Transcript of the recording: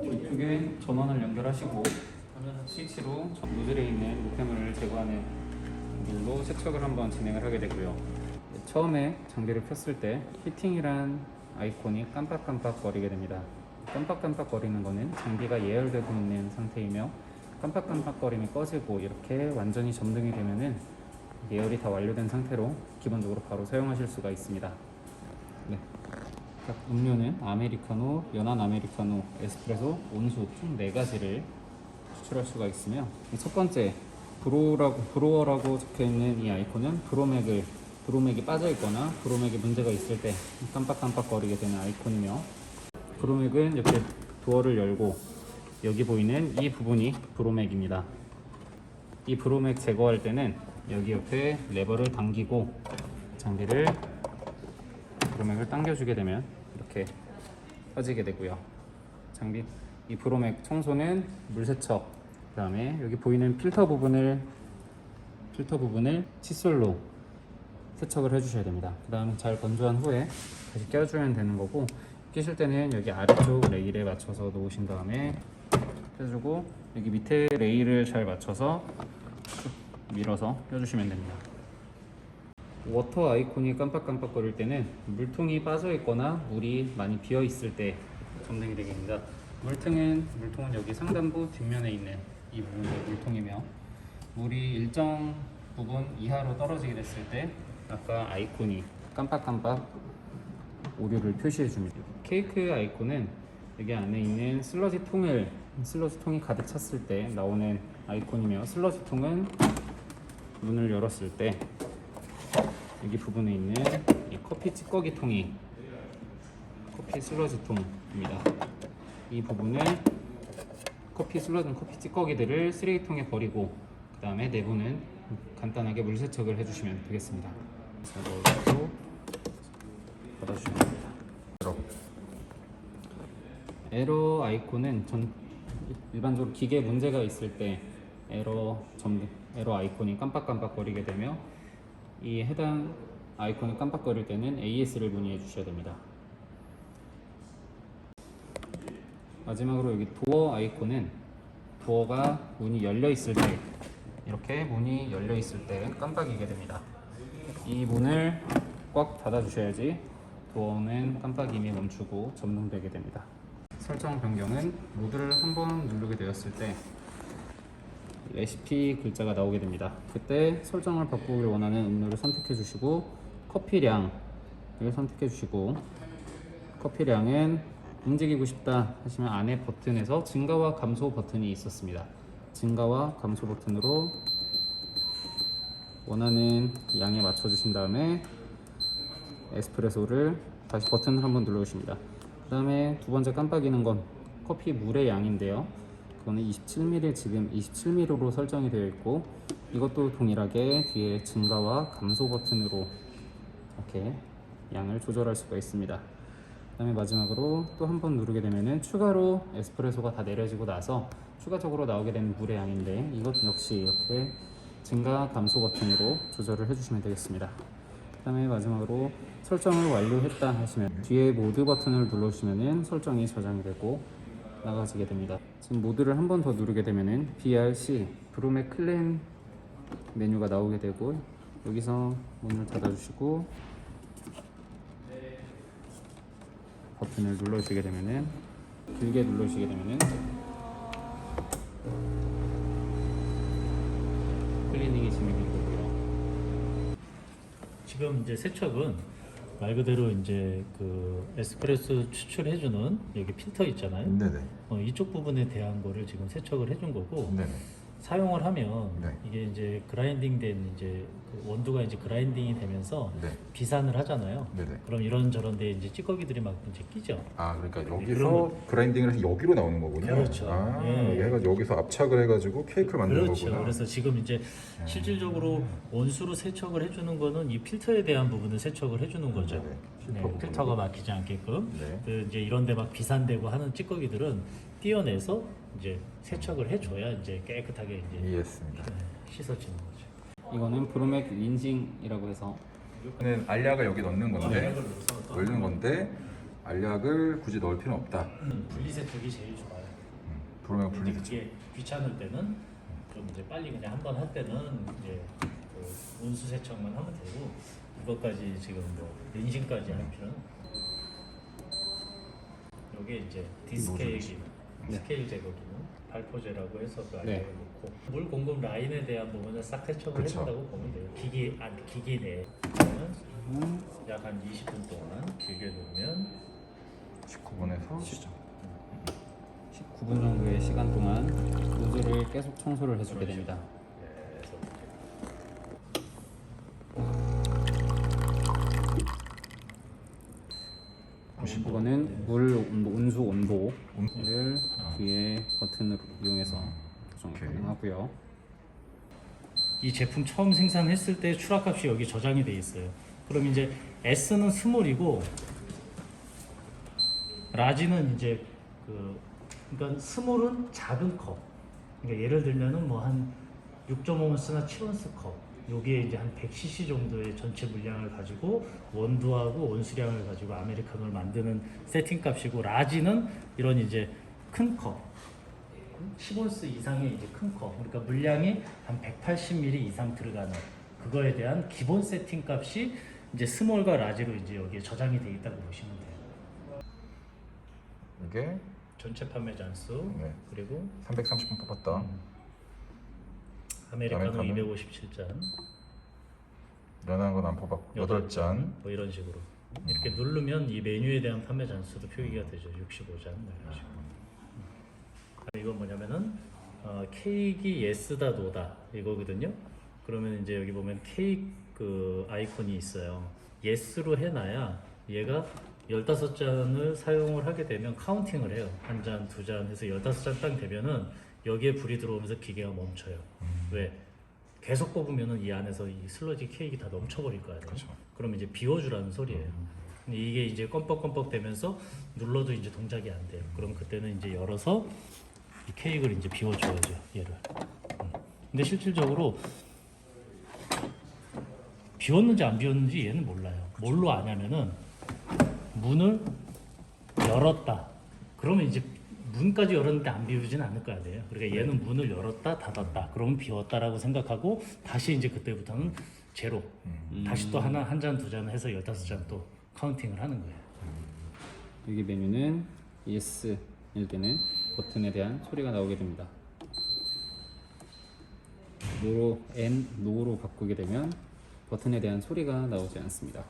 이쪽에 전원을 연결하시고 스위치로 노즐에 있는 노폐물을 제거하는 물로 세척을 한번 진행을 하게 되고요. 처음에 장비를 폈을 때 히팅이란 아이콘이 깜빡깜빡거리게 됩니다. 깜빡깜빡거리는 거는 장비가 예열되고 있는 상태이며 깜빡깜빡거림이 꺼지고 이렇게 완전히 점등이 되면은 예열이 다 완료된 상태로 기본적으로 바로 사용하실 수가 있습니다. 네. 음료는 아메리카노, 연한 아메리카노, 에스프레소, 온수 총 4가지를 추출할 수가 있으며, 첫 번째 브로워라고 적혀있는 이 아이콘은 브로맥이 빠져있거나 브로맥에 문제가 있을 때 깜빡깜빡거리게 되는 아이콘이며, 브로맥은 이렇게 도어를 열고 여기 보이는 이 부분이 브로맥입니다. 이 브로맥 제거할 때는 여기 옆에 레버를 당기고 장비를 브로맥을 당겨주게 되면 이렇게 빠지게 되고요. 이 브로맥 청소는 물세척, 그 다음에 여기 보이는 필터 부분을 칫솔로 세척을 해주셔야 됩니다. 그 다음에 잘 건조한 후에 다시 껴주면 되는 거고, 끼실 때는 여기 아래쪽 레일에 맞춰서 놓으신 다음에 껴주고, 여기 밑에 레일을 잘 맞춰서 밀어서 껴주시면 됩니다. 워터 아이콘이 깜빡깜빡거릴 때는 물통이 빠져 있거나 물이 많이 비어 있을 때 점등이 되게 됩니다. 물통은 여기 상단부 뒷면에 있는 이 부분이 물통이며, 물이 일정 부분 이하로 떨어지게 됐을 때 아까 아이콘이 깜빡깜빡 오류를 표시해 줍니다. 케이크 아이콘은 여기 안에 있는 슬러지 통이 가득 찼을 때 나오는 아이콘이며, 슬러지 통은 문을 열었을 때 여기 부분에 있는 이 커피 찌꺼기 통이 커피 슬러지 통입니다. 이 부분을 커피 찌꺼기들을 쓰레기통에 버리고, 그 다음에 내부는 간단하게 물 세척을 해주시면 되겠습니다. 넣어주고 닫아주시면 됩니다. 에러 아이콘은 일반적으로 기계에 문제가 있을 때 에러 아이콘이 깜빡깜빡거리게 되며, 이 해당 아이콘이 깜빡거릴 때는 AS를 문의해 주셔야 됩니다. 마지막으로 여기 도어 아이콘은 도어가 문이 열려 있을 때, 이렇게 문이 열려 있을 때 깜빡이게 됩니다. 이 문을 꽉 닫아 주셔야지 도어는 깜빡임이 멈추고 점등되게 됩니다. 설정 변경은 모드를 한번 누르게 되었을 때 레시피 글자가 나오게 됩니다. 그때 설정을 바꾸길 원하는 음료를 선택해 주시고, 커피량을 선택해 주시고, 커피량은 움직이고 싶다 하시면 안에 버튼에서 증가와 감소 버튼이 있었습니다. 증가와 감소 버튼으로 원하는 양에 맞춰 주신 다음에 에스프레소를 다시 버튼을 한번 눌러 주십니다. 그 다음에 두 번째 깜빡이는 건 커피 물의 양인데요, 그거는 27ml, 지금 27ml로 설정이 되어 있고, 이것도 동일하게 뒤에 증가와 감소 버튼으로 이렇게 양을 조절할 수가 있습니다. 그 다음에 마지막으로 또 한 번 누르게 되면은 추가로 에스프레소가 다 내려지고 나서 추가적으로 나오게 되는 물의 양인데, 이것 역시 이렇게 증가 감소 버튼으로 조절을 해주시면 되겠습니다. 그 다음에 마지막으로 설정을 완료했다 하시면 뒤에 모드 버튼을 눌러주시면 설정이 저장이 되고 나가지게 됩니다. 지금 모드를 한 번 더 누르게 되면은 BRC 브로맥 클렌 메뉴가 나오게 되고, 여기서 문을 닫아주시고 버튼을 눌러주시게 되면은, 길게 눌러주시게 되면은 클리닝이 진행이 되고요. 지금 이제 세척은 말 그대로 이제 그 에스프레소 추출해주는 여기 필터 있잖아요. 네네. 이쪽 부분에 대한 거를 지금 세척을 해준 거고, 네네. 사용을 하면 네. 이게 이제 그라인딩된 이제 그 원두가 이제 그라인딩이 되면서 네. 비산을 하잖아요. 네네. 그럼 이런저런 데 이제 찌꺼기들이 막 이제 끼죠. 아, 그러니까 그러면- 여기서 그라인딩을 해서 여기로 나오는 거군요. 그렇죠. 아, 예. 여기 해가지고 여기서 압착을 해가지고 케이크를 만드는 그렇죠. 거구나. 그래서 지금 이제 실질적으로 온수로 세척을 해주는 거는 이 필터에 대한 부분을 세척을 해주는 거죠. 네네. 필터가 막히지 않게끔. 네. 그 이제 이런데 막 비산되고 하는 찌꺼기들은 띄어내서 이제 세척을 해줘야 이제 깨끗하게 이제 이해했습니다. 씻어지는 거죠. 이거는 브로맥 린징이라고 해서 이거는 알약을 여기 넣는 건데, 알약을 넣어서 넣는 건데 알약을 굳이 넣을 필요는 없다. 분리세척이 제일 좋아요. 도로명 근데 분리세척. 그게 귀찮을 때는 좀 이제 빨리 그냥 한 번 할 때는 이제 그 온수 세척만 하면 되고 이것까지 지금 뭐 린싱까지 할 필요는 이게 이제 디스케일 기능, 스케일 제거 기능, 발포제라고 해서 그 알약을 놓고 물 공급 라인에 대한 부분을 싹 세척을 그쵸. 해준다고 보면 돼요. 기기 내에 그러면 약 한 20분 동안 길게 놓으면 19분에서 19분 정도의 시간 동안 노즐을 계속 청소를 해주게 됩니다. 그래서 이거는 물 온도, 온수 온도를 뒤에 버튼을 이용해서 조정 오케이. 가능하고요. 이 제품 처음 생산했을 때 출하값이 여기 저장이 돼 있어요. 그럼 이제 S는 스몰이고 라지는 이제 그러니까 스몰은 작은 컵. 그러니까 예를 들면은 뭐 한 6.5온스나 7온스 컵. 요게 이제 한 100cc 정도의 전체 물량을 가지고 원두하고 온수량을 가지고 아메리카노를 만드는 세팅값이고 라지는 이런 이제 큰 컵. 10온스 이상의 이제 큰 컵. 그러니까 물량이 한 180ml 이상 들어가는 그거에 대한 기본 세팅 값이 이제 스몰과 라지로 이제 여기에 저장이 돼 있다고 보시면 돼요. 이게 전체 판매 잔수 네. 그리고 330분 뽑았다. 아메리카노 아메리카노. 250ml 연한 건 안 뽑았고 8잔. 뭐 이런 식으로 이렇게 누르면 이 메뉴에 대한 판매 잔수도 표기가 되죠. 65잔 뭐 이런 식으로. 이건 뭐냐면은 케이크 예스다 노다 이거거든요. 그러면 이제 여기 보면 케이크 그 아이콘이 있어요. 예스로 해놔야 얘가 15잔을 사용을 하게 되면 카운팅을 해요. 한 잔, 두 잔 해서 15잔 딱 되면은 여기에 불이 들어오면서 기계가 멈춰요. 왜? 계속 뽑으면은 이 안에서 이 슬러지 케이크 다 넘쳐버릴 거야. 그렇죠. 그럼 이제 비워주라는 소리예요. 근데 이게 이제 껌뻑껌뻑 되면서 눌러도 이제 동작이 안 돼요. 그럼 그때는 이제 열어서 이 케이크를 이제 비워줘야죠. 얘를. 근데 실질적으로 비웠는지 안 비웠는지 얘는 몰라요. 뭘로 아냐면은 문을 열었다. 그러면 이제 문까지 열었는데 안 비우진 않을 거 아니에요. 그러니까 얘는 문을 열었다 닫았다. 그러면 비웠다라고 생각하고 다시 이제 그때부터는 제로. 다시 또 하나 한 잔 두 잔 해서 15잔 또 카운팅을 하는 거예요. 여기 메뉴는 예스일 때는 버튼에 대한 소리가 나오게 됩니다. 노로 바꾸게 되면 버튼에 대한 소리가 나오지 않습니다.